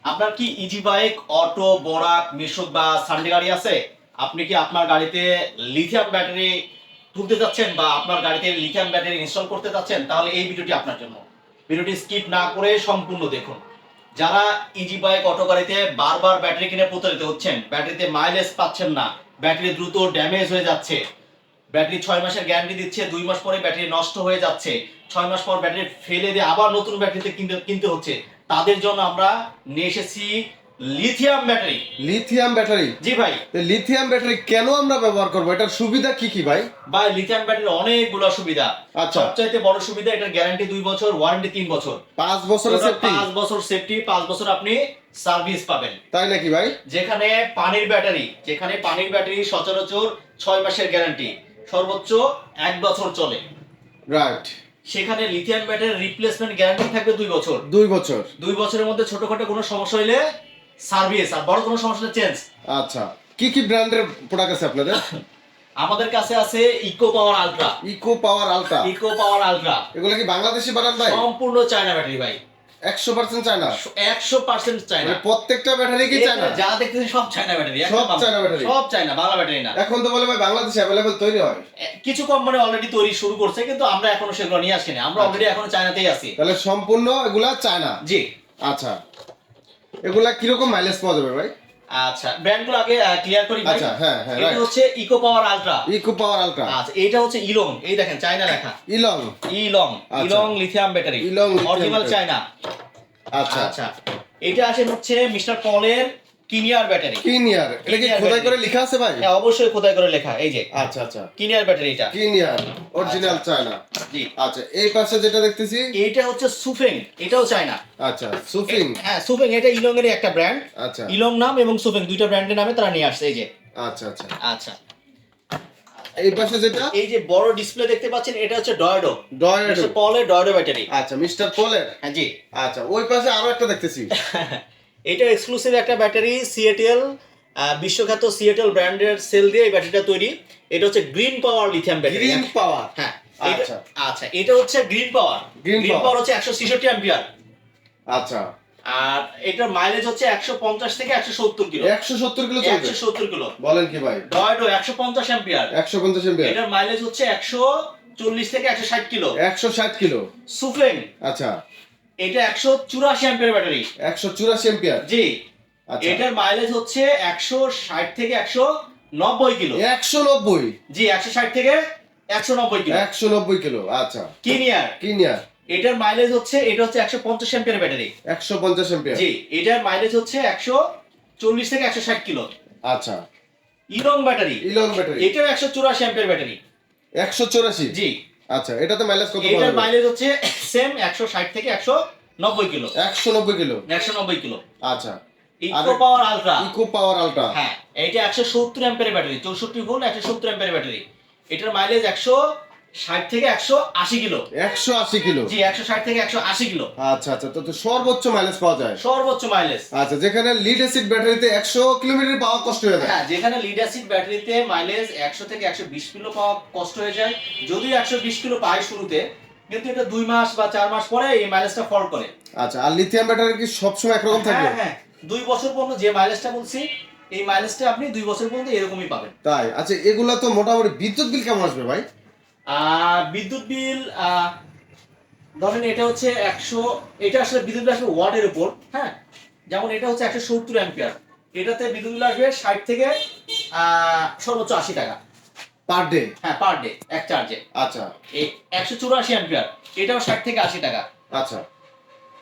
আপনার কি easy bike, auto, Barak, মিশুক বা সানডে গাড়ি আছে? আপনি কি আপনার গাড়িতে লিথিয়াম ব্যাটারি তুলতে যাচ্ছেন বা আপনার গাড়িতে লিথিয়াম ব্যাটারি ইনস্টল করতে যাচ্ছেন? তাহলে এই ভিডিওটি আপনার জন্য। ভিডিওটি স্কিপ না করে সম্পূর্ণ দেখুন। যারা ইজি বাইক, অটো গাড়িতে বারবার ব্যাটারি কিনে প্রতারিত হচ্ছেন, ব্যাটারিতে মাইলেজ পাচ্ছেন না, ব্যাটারি দ্রুত ড্যামেজ হয়ে যাচ্ছে, ব্যাটারি 6 মাসের গ্যারান্টি দিচ্ছে, 2 মাস পরে ব্যাটারি নষ্ট হয়ে যাচ্ছে, 6 মাস পর ব্যাটারি ফেলে দিয়ে আবার নতুন ব্যাটারিতে কিনতে হচ্ছে, তাদের জন্য আমরা নিয়ে এসেছি লিথিয়াম ব্যাটারি। Lithium battery? জি ভাই। লিথিয়াম ব্যাটারি কেন আমরা ব্যবহার করব? এটার সুবিধা কি কি ভাই? ভাই, লিথিয়াম ব্যাটারির অনেকগুলো সুবিধা। আচ্ছা। সবচাইতে বড় সুবিধা, এটার গ্যারান্টি 2 বছর, ওয়ারেন্টি 3 বছর। 5 বছরের সেফটি? 5 বছর সেফটি, 5 বছর আপনি সার্ভিস পাবেন। তাই নাকি ভাই? যেখানে পানির ব্যাটারি সচরাচর 6 মাসের গ্যারান্টি, সর্বোচ্চ 1 বছর চলে, রাইট। সেখানে লিথিয়াম ব্যাটারির রিপ্লেসমেন্ট গ্যারান্টি থাকবে 2 বছর। 2 বছর? 2 বছরের মধ্যে ছোটখাটো কোনো সমস্যা হইলে সার্ভিস, আর বড় কোনো সমস্যা হলে চেঞ্জ। আচ্ছা, কি কি ব্র্যান্ডের প্রোডাক্ট আছে আপনাদের? আমাদের কাছে আছে ইকো পাওয়ার আলট্রা। ইকো পাওয়ার আলট্রা? ইকো পাওয়ার আলট্রা এগুলো কি বাংলাদেশি বানান ভাই? সম্পূর্ণ চায়না ব্যাটারি ভাই। 100% চায়না? 100% চায়না। মানে প্রত্যেকটা ব্যাটারি কি চায়না? যা দেখতেছেন সব চায়না ব্যাটারি। সব চায়না ব্যাটারি? সব চায়না, বাংলা ব্যাটারি না। এখন তো বলে ভাই বাংলাদেশে अवेलेबल তৈরি হয়। কিছু কোম্পানি অলরেডি তৈরি শুরু করছে, কিন্তু আমরা এখনো সেগুলো নিয়ে আসিনি। আমরা অলরেডি এখনো চায়নাতেই আছি। তাহলে সম্পূর্ণ এগুলা চায়না? জি। আচ্ছা, এগুলা কি রকম মাইলেজ পাওয়া যাবে ভাই? আচ্ছা, ব্র্যান্ডগুলো আগে ক্লিয়ার করি ভাই। আচ্ছা, হ্যাঁ হ্যাঁ, এটা হচ্ছে ইকো পাওয়ার আলট্রা। ইকো পাওয়ার আলট্রা। আচ্ছা, এটা হচ্ছে ইলং, এই দেখেন চায়না লেখা। ইলং? ইলং, আচ্ছা। ইলং লিথিয়াম ব্যাটারি, ইলং লিথিয়াম অরিজিনাল ব্যাটারি। চায়না। আচ্ছা আচ্ছা, এটা আসে হচ্ছে মিস্টার পলের কিনিয়ার ব্যাটারি। কিনিয়ার? এটা কি কিনিয়ার খোদাই করে ব্যাটারি। লেখা আছে ভাই? হ্যাঁ, অবশ্যই খোদাই করে লেখা, এই যে আচ্ছা আচ্ছা, কিনিয়ার ব্যাটারি এটা। কিনিয়ার অরিজিনাল চায়না। জি। আচ্ছা, এই পাশে যেটা দেখতেছি এইটা হচ্ছে সুফেং, এটাও চায়না। আচ্ছা, সুফিং? হ্যাঁ, সুফেং, এটা ইলং এর একটা ব্র্যান্ড। আচ্ছা ইলং নাম এবং সুফেং দুইটা ব্র্যান্ডের নামে তারা নিয়ে আসছে, এই যে। আচ্ছা আচ্ছা, আচ্ছা, এই পাশে যেটা? এই যে বড় ডিসপ্লে দেখতে পাচ্ছেন, এটা হচ্ছে ডয়ডো। ডয়েডো? মিস্টার পলের ডয়ডো ব্যাটারি। আচ্ছা, মিস্টার পোলের? হ্যাঁ জি। আচ্ছা, ওই পাশে আরো একটা দেখতেছি। এটা এক্সক্লুসিভ একটা ব্যাটারি, সিএটিএল, বিশ্বখ্যাত সিএটিএল ব্র্যান্ডের সেল দিয়ে এই ব্যাটারিটা তৈরি। এটা হচ্ছে গ্রিন পাওয়ার লিথিয়াম ব্যাটারি। গ্রিন পাওয়ার? হ্যাঁ। আচ্ছা আচ্ছা, এটা হচ্ছে গ্রিন পাওয়ার। Green green power। পাওয়ার হচ্ছে 166 অ্যাম্পিয়ার। আচ্ছা, আর এটার মাইলেজ হচ্ছে 150 থেকে 170 কিলো। 170 কিলো চলবে? 170 কিলো। বলেন কি ভাই? ডয়ডো 150 অ্যাম্পিয়ার। 150 এমপিআর? এটার মাইলেজ হচ্ছে 140 থেকে 160 কিলো। 160 কিলো? সুফেং, আচ্ছা, এটা 184 অ্যাম্পিয়ার ব্যাটারি। 184 এমপিআর? জি। আচ্ছা, এটার মাইলেজ হচ্ছে 160 থেকে 190 কিলো। 190? জি, 160 থেকে 190 কিলো। 190 কিলো, আচ্ছা। কিনিয়ার, কিনিয়ার? এটার মাইলেজ হচ্ছে, এটা হচ্ছে 150 অ্যাম্পিয়ার ব্যাটারি। 150 এমপিআর? জি, এটার মাইলেজ হচ্ছে 140 থেকে 160 কিলো। আচ্ছা, ইলং ব্যাটারি, ইলং ব্যাটারি? এটাও 184 অ্যাম্পিয়ার ব্যাটারি। 184? জি। আচ্ছা, এটাতে মাইলেজ কত পাওয়া এটার যাবে? মাইলেজ হচ্ছে সেম 160 থেকে 190 কিলো। 190 কিলো? 190 কিলো। আচ্ছা, ইকো পাওয়ার আলট্রা। ইকো পাওয়ার আলট্রা? হ্যাঁ, এটা 170 ampere battery, 64 volt 170 ampere battery. এটার মাইলেজ 160 থেকে 180 কিলো। 180 কিলো? জি, 160 থেকে 180 কিলো আচ্ছা আচ্ছা, তো সর্বোচ্চ মাইলেজ পাওয়া যায়? সর্বোচ্চ মাইলেজ। আচ্ছা, যেখানে লিড অ্যাসিড ব্যাটারিতে 100 কিলোমিটার পাওয়া কষ্ট হয়ে যায়? হ্যাঁ, যেখানে লিড অ্যাসিড ব্যাটারিতে মাইলেজ 100 থেকে 120 কিলো পাওয়া কষ্ট হয়ে যায়, যদিও 120 কিলো পায় শুরুতে, কিন্তু এটা 2 মাস বা 4 মাস পরে এই মাইলেজটা ফল করে। আচ্ছা, আর লিথিয়াম ব্যাটারি কি সবসময় একরকম থাকবে? হ্যাঁ হ্যাঁ, 2 বছর পর্যন্ত যে মাইলেজটা বলছি, এই মাইলেজটা আপনি 2 বছর পর্যন্ত এরকমই পাবেন। তাই? আচ্ছা, এগুলা তো মোটামুটি বিদ্যুৎ বিল কেমন আসবে ভাই? বিদ্যুৎ বিল, ধরেন এটা হচ্ছে 100, এটা আসলে বিদ্যুৎ বিল আসবে ওয়াটের উপর। হ্যাঁ, যেমন এটা হচ্ছে 170 অ্যাম্পিয়ার, এটাতে বিদ্যুৎ বিল আসবে 60 থেকে সর্বোচ্চ 80 টাকা পার ডে? হ্যাঁ, পার ডে, এক চার্জে। আচ্ছা। এই 184 অ্যাম্পিয়ার, এটাও 60 থেকে 80 টাকা। আচ্ছা,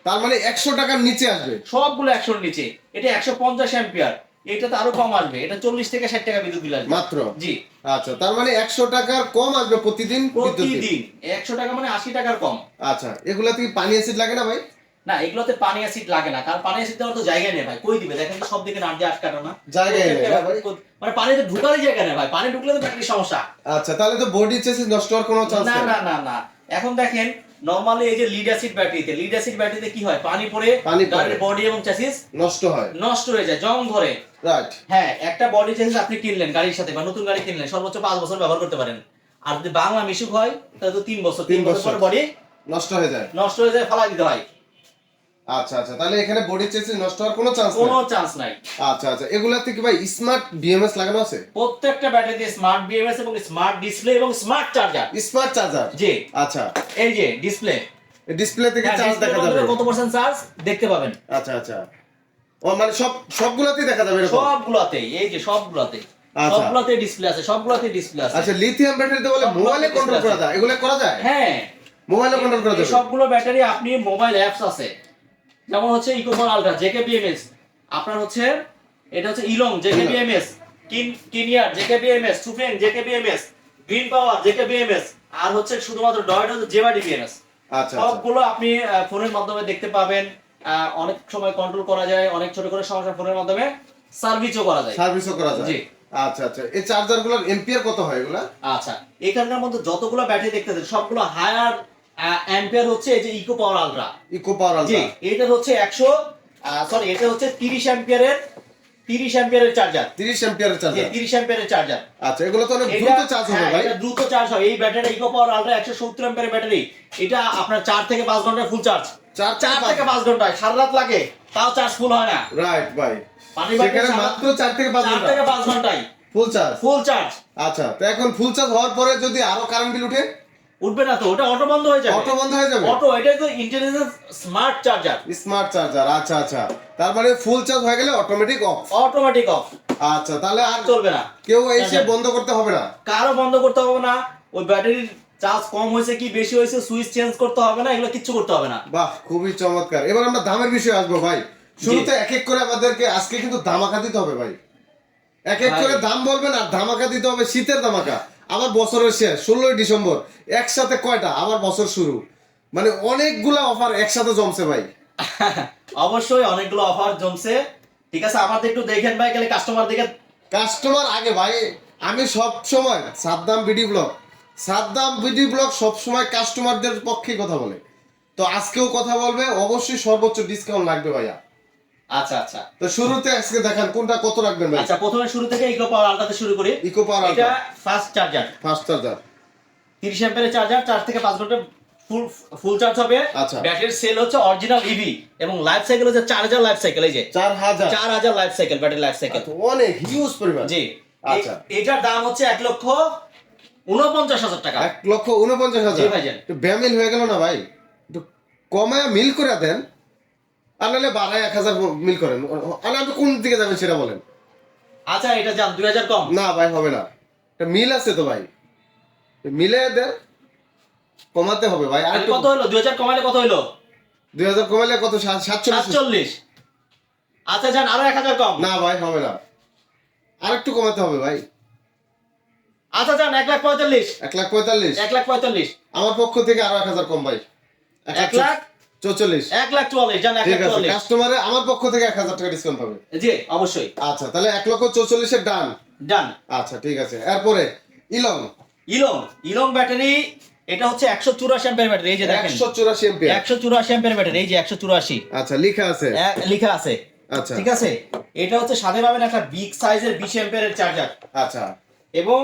তার মানে 100 টাকার নিচে আসবে সবগুলো 100 এর নিচে। এটা 150 অ্যাম্পিয়ার, এটাতে আরো কম আসবে, এটা 40 থেকে 60 টাকা বিদ্যুৎ বিল আসবে মাত্র? জি। আচ্ছা, তার মানে 100 টাকার কম আসবে প্রতিদিন বিদ্যুৎ বিল? প্রতিদিন 100 টাকা মানে 80 টাকার কম। আচ্ছা, এগুলাতে কি পানি অ্যাসিড লাগে না ভাই? না, এগুলোতে পানি অ্যাসিড লাগে না, কারণ পানি অ্যাসিড দেওয়ার তো জায়গা নেই ভাই। কই দিবে? দেখেন তো সব দিকে নাট দিয়ে আটকানো না, জায়গায় নেই না ভাই? মানে পানিতে ঢুকারই জায়গা নেই ভাই। পানি ঢুকলে তো ব্যাটারির সমস্যা। আচ্ছা, তাহলে তো বডি চেসিস নষ্ট হওয়ার কোনো চান্স না নেই? না না না, এখন দেখেন নরমালি এই যে লিড অ্যাসিড ব্যাটারিতে কি হয়, পানি পড়ে গাড়ির বডি এবং চ্যাসিস নষ্ট হয়, নষ্ট হয়ে যায়, জং ধরে। রাইট। হ্যাঁ, একটা বডি চ্যাসিস আপনি কিনলেন গাড়ির সাথে, বা নতুন গাড়ি কিনলেন, সর্বোচ্চ 5 বছর ব্যবহার করতে পারেন। আর যদি বাংলা মিশুক হয় তাহলে তো 3 বছর। 3 বছর পরে বডি নষ্ট হয়ে যায়। নষ্ট হয়ে যায়, ফালাই দিতে হয়। আচ্ছা আচ্ছা, তাহলে এখানে বডি চেসিস নষ্ট হওয়ার কোনো চান্স কোনো নেই। চান্স নাই। আচ্ছা আচ্ছা, এগুলাতে কি ভাই স্মার্ট বিএমএস লাগানো আছে? প্রত্যেকটা ব্যাটারিতে স্মার্ট বিএমএস এবং স্মার্ট ডিসপ্লে এবং স্মার্ট চার্জার। Smart charger? জি। আচ্ছা, এই যে ডিসপ্লে, ডিসপ্লে থেকে চার্জ দেখা যাবে? কত পার্সেন্ট চার্জ দেখতে পাবেন। আচ্ছা আচ্ছা, ও মানে সবগুলাতেই দেখা যাবে এরকম? সবগুলাতেই, এই যে সবগুলাতে, আচ্ছা। সবগুলাতে ডিসপ্লে আছে, সবগুলাতে ডিসপ্লে আছে। আচ্ছা, লিথিয়াম ব্যাটারিতে বলে সবগুলো মোবাইলে কন্ট্রোল display করা আছে। যায়, এগুলো করা যায়? হ্যাঁ, মোবাইলে কন্ট্রোল করা এই যাবে? সবগুলো ব্যাটারি আপনি মোবাইল অ্যাপস আছে, যেমন হচ্ছে ইকোপাওয়ার আলট্রা জেকেবিএমএস, আপনার হচ্ছে এটা হচ্ছে ইলং জেকেবিএমএস, কিনিয়ার জেকেবিএমএস, সুফেন জেকেবিএমএস, গ্রিন পাওয়ার জেকেবিএমএস, আর হচ্ছে শুধুমাত্র ডয়েড হচ্ছে জেবাডিবিএমএস। আচ্ছা আচ্ছা, সবগুলো আপনি ফোনের মাধ্যমে দেখতে পাবেন। অনেক সময় কন্ট্রোল করা যায়, অনেক ছোট করে সমস্যা ফোনের মাধ্যমে সার্ভিসও করা যায়। সার্ভিসও করা যায়? জি। আচ্ছা আচ্ছা, এই চার্জারগুলোর এম্পিয়ার কত হয় এগুলা? আচ্ছা, এখানকার মধ্যে যতগুলো ব্যাটারি দেখতেছেন সবগুলো হায়ার অ্যাম্পিয়ার হচ্ছে এই যে ইকো পাওয়ার আলট্রা। ইকো পাওয়ার জি, আলট্রা? এটা হচ্ছে 100 সরি, এটা হচ্ছে 30 অ্যাম্পিয়ারের চার্জার। 30 অ্যাম্পিয়ারের জি, চার্জার? 30 অ্যাম্পিয়ারের চার্জার। আচ্ছা, এগুলো তো অনেক দ্রুত চার্জ হবে ভাই? এটা দ্রুত চার্জ হয়। এই ব্যাটারি ইকো পাওয়ার আলট্রা 170 অ্যাম্পিয়ারের ব্যাটারি, এটা আপনার 4 থেকে 5 ঘন্টায় ফুল চার্জ। 4 থেকে 5 ঘন্টায়, সারা রাত লাগে তাও চার্জ ফুল হয় না। রাইট ভাই, পানি ব্যাটারি সেখানে মাত্র 4 থেকে 5 4 ঘন্টা থেকে 5 ঘন্টায় ফুল চার্জ? Full charge. আচ্ছা, তো এখন ফুল চার্জ হওয়ার পরে যদি আরো কারেন্ট বিল উঠে? উঠবে না তো, ওটা অটো বন্ধ হয়ে যাবে। অটো বন্ধ হয়ে যাবে? অটো, এটা তো intelligence smart charger. Smart charger, আচ্ছা আচ্ছা, তার মানে ফুল চার্জ হয়ে গেলে অটোমেটিক অফ? Automatic off. আচ্ছা, তাহলে আর চলবে না, কেউ এসে বন্ধ করতে হবে না? কারো বন্ধ করতে হবে না। ওই ব্যাটারির চার্জ কম হয়েছে কি বেশি হয়েছে সুইচ চেঞ্জ করতে হবে না, এগুলো কিচ্ছু করতে হবে না। বাহ, খুবই চমৎকার। এবার আমরা দামের বিষয়ে আসবো ভাই। শুরুতে এক এক করে আমাদেরকে আজকে কিন্তু ধামাকা দিতে হবে ভাই। এক এক ভাই। করে দাম বলবেন আর ধামাকা দিতে হবে, শীতের ধামাকা। আবার বছরের শেষ 16ই ডিসেম্বর, একসাথে কয়টা আবার বছর শুরু, মানে অনেকগুলা অফার একসাথে জমছে ভাই। অবশ্যই অনেকগুলো অফার জমছে। ঠিক আছে, আমাদের একটু দেখেন ভাই, গেলে কাস্টমার দিকে। কাস্টমার আগে ভাই, আমি সব সময় সাদ্দাম বিডি ব্লগ সব সময় কাস্টমারদের পক্ষে কথা বলে, তো আজকেও কথা বলবে। অবশ্যই সর্বোচ্চ ডিসকাউন্ট লাগবে ভাইয়া। আচ্ছা আচ্ছা তো শুরুতে আজকে দেখান কোনটা কত রাখবেন ভাই? আচ্ছা, প্রথমে শুরু থেকে ইকো পাওয়ার আলট্রাতে শুরু করি। ইকো পাওয়ার এটা ultra fast charger, fast charger? 30 অ্যাম্পিয়ারের চার্জার, 4 থেকে 5 ঘন্টা ফুল চার্জ হবে। আচ্ছা। ব্যাটারির সেল হচ্ছে অরিজিনাল ইভি এবং লাইফ সাইকেল হচ্ছে 4000 লাইফ সাইকেল। এই যে 4000? 4000 life cycle, battery life cycle. অনেক হিউজ পরিমাণ। জি। আচ্ছা। এটার দাম হচ্ছে 1,49,000 টাকা। 1,49,000? জি ভাইজান। একটু ব্যামিল হয়ে গেল না ভাই? একটু কমায় মিল করে দেন, আর নাহলে বাড়ায় 1000 মিল করেন। আর আপনি কোন দিকে যাবেন সেটা বলেন। আচ্ছা, এটা যান 2000 কম। না ভাই, হবে না, এটা মিল আছে তো ভাই, মিলে দেন, কমাতে হবে ভাই। আর একটু কত হলো? 2000 কমাইলে কত হলো? 2000 কমাইলে কত? 47? 47। আচ্ছা যান, আরো 1000 কম। না ভাই, হবে না, আর একটু কমাতে হবে ভাই। আচ্ছা যান, 1,45,000। 1,45,000? 1,45,000। আমার পক্ষ থেকে আরো 1000 কম ভাই। 1,44,000। 1,44,000? যান, ঠিক আছে, 1,44,000। কাস্টমারে আমার পক্ষ থেকে 1000 টাকা ডিসকাউন্ট পাবে। জি অবশ্যই। আচ্ছা, তাহলে 1,44,000 ডান। ডান। আচ্ছা ঠিক আছে, এরপরে ইলং ইলং ব্যাটারি, এটা হচ্ছে 184 অ্যাম্পিয়ার ব্যাটারি। এই যে দেখেন 184 এম্পিয়ার? 184 অ্যাম্পিয়ার ব্যাটারি, এই যে 184 আচ্ছা, লেখা আছে? লেখা আছে। আচ্ছা ঠিক আছে, এটা হচ্ছে সাথে পাবেন একটা বিগ সাইজের 20 অ্যাম্পিয়ারের চার্জার, আচ্ছা এবং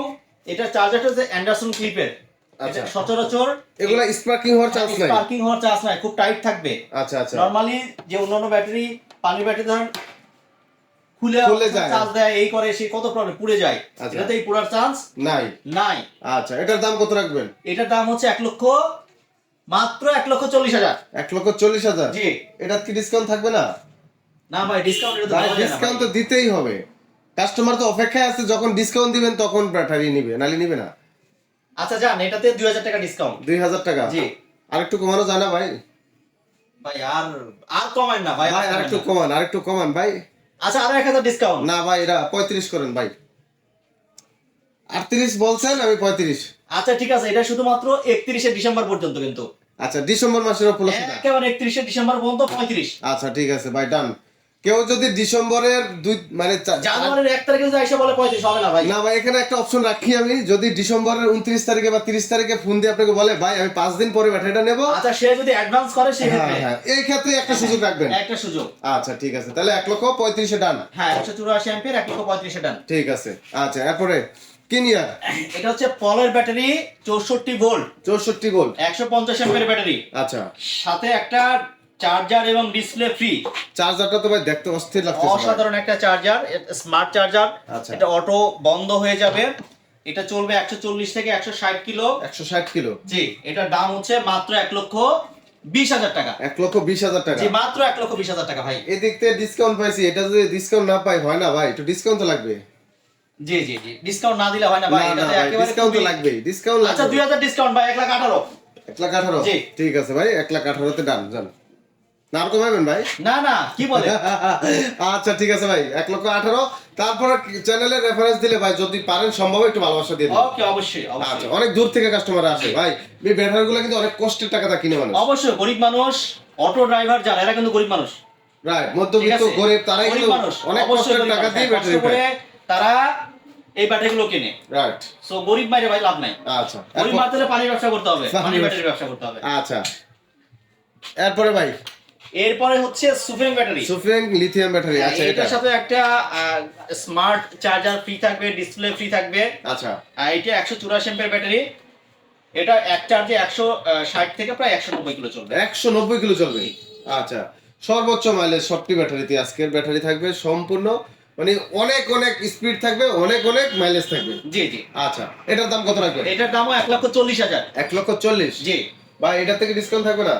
এটা চার্জারটা হচ্ছে অ্যান্ডারসন ক্লিপের। আচ্ছা। এটা সচরাচর এগুলা স্পার্কিং হওয়ার চান্স নাই? স্পার্কিং হওয়ার চান্স নাই, খুব টাইট থাকবে। আচ্ছা আচ্ছা, নরমালি যে অন্যান্য ব্যাটারি, পানি ব্যাটারি ধরেন খুলে যায়, চার্জ দেয়, এই করে সেই কত প্রবলেম, পুড়ে যায়। আচ্ছা। এটাতে এই পুরার চান্স নাই? নাই। আচ্ছা, এটার দাম কত রাখবেন? এটার দাম হচ্ছে মাত্র 1,40,000। 1,40,000? জি। এটা কি ডিসকাউন্ট থাকবে না? না ভাই, ডিসকাউন্ট এটা তো ভাই দেওয়া যায় না ডিসকাউন্ট ভাই। তো দিতেই হবে, কাস্টমার তো অপেক্ষায় আছে, যখন ডিসকাউন্ট দিবেন তখন ব্যাটারি নিবে, নালে নিবে না। আচ্ছা যান, এটাতে 2000 টাকা ডিসকাউন্ট। 2000 টাকা? জি। আর একটু কমানো যায় না ভাই? ভাই আর কমায় না ভাই, ভাই আর একটু কমান, আর একটু কমান ভাই। আচ্ছা, আরো 1000 ডিসকাউন্ট। না ভাই, এটা 35 করেন ভাই। 38 বলছেন, আমি 35। আচ্ছা ঠিক আছে, এটা শুধুমাত্র 31শে ডিসেম্বর পর্যন্ত কিন্তু। আচ্ছা, ডিসেম্বর মাসের উপলক্ষে না? একেবারে 31শে ডিসেম্বর পর্যন্ত 35। আচ্ছা ঠিক আছে ভাই, ডান। কেউ যদি ডিসেম্বরের জানুয়ারির 1 তারিখে যদি এসে বলে 35, হবে না ভাই। না ভাই, এখানে একটা অপশন রাখি আমি, যদি ডিসেম্বরের 29 তারিখে বা 30 তারিখে ফোন দিয়ে আপনাকে বলে ভাই আমি 5 দিন পরে ব্যাটারিটা নেবো, আচ্ছা, সে যদি অ্যাডভান্স করে হ্যাঁ সেক্ষেত্রে হ্যাঁ, এই ক্ষেত্রে একটা সুযোগ রাখবেন। একটা সুযোগ। আচ্ছা ঠিক আছে, তাহলে 1,35,000 ডান। হ্যাঁ, 184 অ্যাম্পিয়ার, 1,35,000 ডান। ঠিক আছে। আচ্ছা, এরপরে কিনিয়ার এটা হচ্ছে পলের battery, 64 volt, 64 volt. 150 ampere battery, আচ্ছা সাথে একটা চার্জার এবং ডিসপ্লে ফ্রি। চার্জারটা তো ভাই দেখতে অস্থির লাগতেছে ভাই। অসাধারণ একটা চার্জার, স্মার্ট চার্জার। আচ্ছা। এটা অটো বন্ধ হয়ে যাবে। এটা চলবে 140 থেকে 160 কিলো। 160 কিলো। জি, এটার দাম হচ্ছে মাত্র 1,20,000 টাকা। 1,20,000 টাকা। জি, মাত্র 1,20,000 টাকা ভাই। এদিক থেকে ডিসকাউন্ট পাইছি, এটা যদি ডিসকাউন্ট না পাই হয় না ভাই, একটু ডিসকাউন্ট তো লাগবে। জি জি জি, ডিসকাউন্ট না দিলে হয় না ভাই, না, না এটাতে ভাই, একেবারে ডিসকাউন্ট তো খুবই- লাগবেই, ডিসকাউন্ট লাগবে। আচ্ছা 2,000 ডিসকাউন্ট ভাই, 1,18,000। 1,18,000 জি। ঠিক আছে ভাই, 1,18,000 তে ডান যান। না আর কমাবেন ভাই? না না, কি বলে? আচ্ছা ঠিক আছে ভাই, 1,18,000। তারপরে চ্যানেলের রেফারেন্স দিলে ভাই যদি পারেন সম্ভব একটু ভালোবাসা দিয়ে দিন। ওকে, অবশ্যই আচ্ছা, অবশ্যই অনেক দূর থেকে কাস্টমার আসে ভাই, এই ব্যাটারিগুলো কিন্তু অনেক কষ্টের টাকাটা কিনে মানুষ। অবশ্যই। গরিব মানুষ, অটো ড্রাইভার যারা, এরা কিন্তু গরিব মানুষ। রাইট, ঠিক মধ্যবিত্ত আছে? গরিব তারাই গরিব কিন্তু মানুষ, অনেক অবশ্যই কষ্টের গরিব টাকা মানুষ, দিয়ে হ্যাঁ, কষ্ট ব্যাটারি করে পায়। তারা এই ব্যাটারিগুলো কিনে। রাইট। সো গরিব মাইরে ভাই লাভ নাই। আচ্ছা গরিব এরপর- মারতে হলে পানির ব্যবসা করতে হবে, পানির পানির ব্যবসা। ব্যাটারির ব্যবসা করতে হবে। আচ্ছা এরপরে ভাই এরপরে হচ্ছে সুফেং ব্যাটারি। সুফিয়ান লিথিয়াম ব্যাটারি। আচ্ছা এটা এটার সাথে একটা স্মার্ট চার্জার ফ্রি থাকবে, ডিসপ্লে ফ্রি থাকবে। আচ্ছা এটা 184 এমপিআর ব্যাটারি। এটা এক চার্জে 160 থেকে প্রায় 190 কিলো চলবে। 190 কিলো চলবে। আচ্ছা, সর্বোচ্চ মাইলেজ সবটি ব্যাটারিতে আজকের ব্যাটারি থাকবে সম্পূর্ণ, মানে অনেক অনেক স্পিড থাকবে, অনেক অনেক মাইলেজ থাকবে। জি জি। আচ্ছা এটার দাম কত রাখবেন? এটার দামও 1,40,000। 1,40,000। জি। ভাই এটা থেকে ডিসকাউন্ট থাকবে না?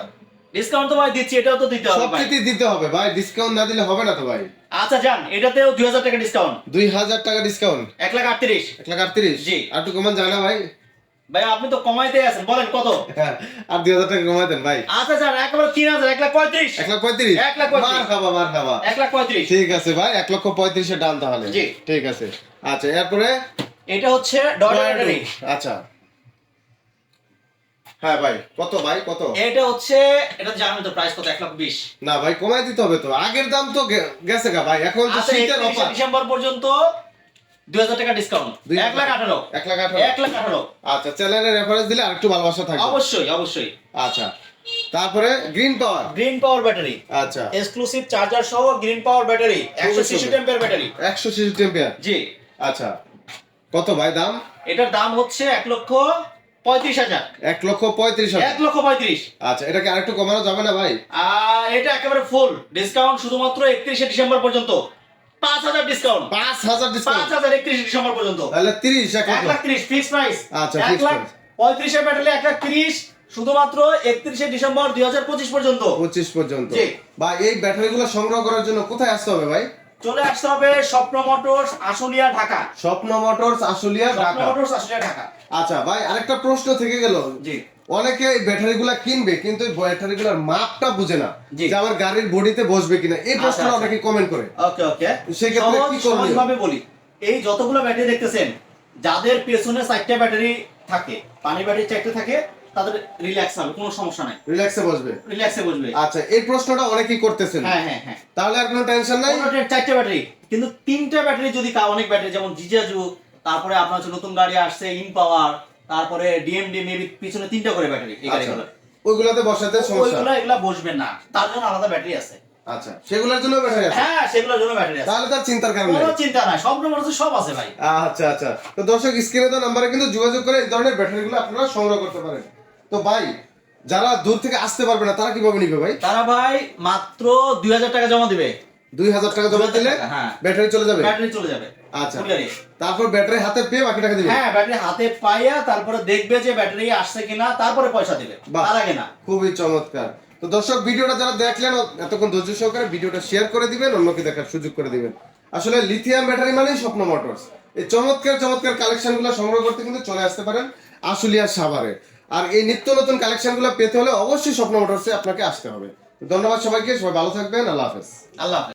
ডিসকাউন্ট তো ভাই দিচ্ছি, এটাও তো দিতে হবে ভাই। সবকিছু দিতে হবে ভাই, ডিসকাউন্ট না দিলে হবে না তো ভাই। আচ্ছা যান, এটাতেও 2,000 টাকা ডিসকাউন্ট। 2,000 টাকা ডিসকাউন্ট। 1,38,000। 1,38,000। জি। আর একটু কমান যায় না ভাই? ভাই আপনি তো কমাইতে আছেন, বলেন কত? হ্যাঁ, আর 2,000 টাকা কমাই দেন ভাই। আচ্ছা যান, একেবারে 3,000, 1,35,000। 1,35,000। 1,35,000। মার খাবা, মার খাবা। 1,35,000। ঠিক আছে ভাই, 1,35,000 ডান তাহলে। জি। ঠিক আছে। আচ্ছা এরপরে এটা হচ্ছে ডট ব্যাটারি। আচ্ছা হ্যাঁ ভাই, কত ভাই কত? এটা হচ্ছে, এটা জানেন তো প্রাইস কত? 1,20,000। না ভাই, কমাই দিতে হবে তো, আগের দাম তো গেছে গা ভাই, এখন তো আচ্ছা, শীতের 31 অফার। ডিসেম্বর পর্যন্ত 2,000 টাকা ডিসকাউন্ট। 1,18,000। 1,18,000। 1,18,000। আচ্ছা, চ্যানেলের রেফারেন্স দিলে আরেকটু ভালোবাসা থাকবে। অবশ্যই অবশ্যই। আচ্ছা তারপরে green power. Green power battery, আচ্ছা এক্সক্লুসিভ চার্জার সহ green power battery, 166 ampere battery. 160 ampere. জি। আচ্ছা কত ভাই দাম? এটার দাম হচ্ছে 1,35,000। 1,35,000। 1,35,000। আচ্ছা এটাকে আরেকটু কমানো যাবে না ভাই? এটা একেবারে ফুল ডিসকাউন্ট, শুধুমাত্র 31 ডিসেম্বর পর্যন্ত 5,000 ডিসকাউন্ট। 5,000 ডিসকাউন্ট। 5,000 31 ডিসেম্বর পর্যন্ত। তাহলে 30 1,30,000 ফিক্স প্রাইস। আচ্ছা, fixed price। 1,35,000 এর ব্যাটারি 1,30,000 শুধুমাত্র 31 ডিসেম্বর 2025 পর্যন্ত। 25 পর্যন্ত। জি। ভাই এই ব্যাটারিগুলো সংগ্রহ করার জন্য কোথায় আসতে হবে ভাই? চলে আসতে হবে স্বপ্ন মোটরস, আশুলিয়া, ঢাকা। স্বপ্ন মোটরস, আশুলিয়া, স্বপ্ন ঢাকা। মোটরস, আশুলিয়া, ঢাকা। আচ্ছা ভাই, আরেকটা প্রশ্ন থেকে গেল। জি। অনেকে এই ব্যাটারিগুলা কিনবে কিন্তু এই ব্যাটারিগুলোর মাপটা বুঝে না, জি। যে আমার গাড়ির বডিতে বসবে কিনা, এই প্রশ্নটা আচ্ছা। অনেকে কমেন্ট করে। ওকে ওকে, সেক্ষেত্রে কি করণীয়? সহজভাবে বলি, এই যতগুলো ব্যাটারি দেখতেছেন, যাদের পেছনে 4টা ব্যাটারি থাকে, পানি ব্যাটারি 4টা থাকে, তাদের রিল্যাক্স হবে, কোনো সমস্যা নাই, রিল্যাক্সে বসবে। রিল্যাক্সে বসবে। আচ্ছা, এই প্রশ্নটা অনেকেই করতেছেন। হ্যাঁ হ্যাঁ হ্যাঁ। তাহলে আর কোনো টেনশন নাই। 4টা ব্যাটারি, কিন্তু 3টা ব্যাটারি যদি অনেক ব্যাটারি, যেমন জিজাজু, তারপরে আপনার হচ্ছে নতুন গাড়ি আসছে ইন পাওয়ার, তারপরে ডিএমডি, মেবি পিছনে 3টা করে ব্যাটারি এই আচ্ছা, গাড়িগুলো। ওইগুলাতে বসাতে সমস্যা। এগুলা বসবেন না, তার জন্য আলাদা ব্যাটারি আছে। আচ্ছা, সেগুলোর জন্য ব্যাটারি আছে। হ্যাঁ, সেগুলোর জন্য ব্যাটারি আছে। তাহলে তার চিন্তার কারণ কোনো নেই। চিন্তা নাই, সব নম্বর সব আছে ভাই। আচ্ছা আচ্ছা, তো দর্শক স্ক্রিনে দেওয়া নাম্বারে কিন্তু যোগাযোগ করে এই ধরনের ব্যাটারিগুলো আপনারা সংগ্রহ করতে পারেন। তো ভাই, যারা দূর থেকে আসতে পারবে না তারা কিভাবে নিবে ভাই? তারা ভাই মাত্র 2,000 টাকা জমা দিবে। 2,000 টাকা জমা দিলে হ্যাঁ, ব্যাটারি চলে যাবে। ব্যাটারি চলে যাবে। আচ্ছা, কুরিয়ারে। তারপর ব্যাটারি হাতে পেয়ে বাকি টাকা দিবে। হ্যাঁ, ব্যাটারি হাতে পাইয়া তারপরে দেখবে যে ব্যাটারি আসছে কিনা, তারপরে পয়সা দিবে, বাহ। তার আগে না। খুবই চমৎকার। তো দর্শক, ভিডিওটা যারা দেখলেন এতক্ষণ ধৈর্য সহকারে ভিডিওটা শেয়ার করে দিবেন, অন্যকে দেখার সুযোগ করে দিবেন। আসলে লিথিয়াম ব্যাটারি মানেই স্বপ্ন মোটরস। এই চমৎকার চমৎকার কালেকশনগুলো সংগ্রহ করতে কিন্তু চলে আসতে পারেন আশুলিয়া সাভারে। আর এই নিত্য নতুন কালেকশনগুলো পেতে হলে অবশ্যই স্বপ্ন মোটরসে আপনাকে আসতে হবে। ধন্যবাদ সবাইকে, সবাই ভালো থাকবেন, আল্লাহ হাফেজ। আল্লাহ হাফেজ।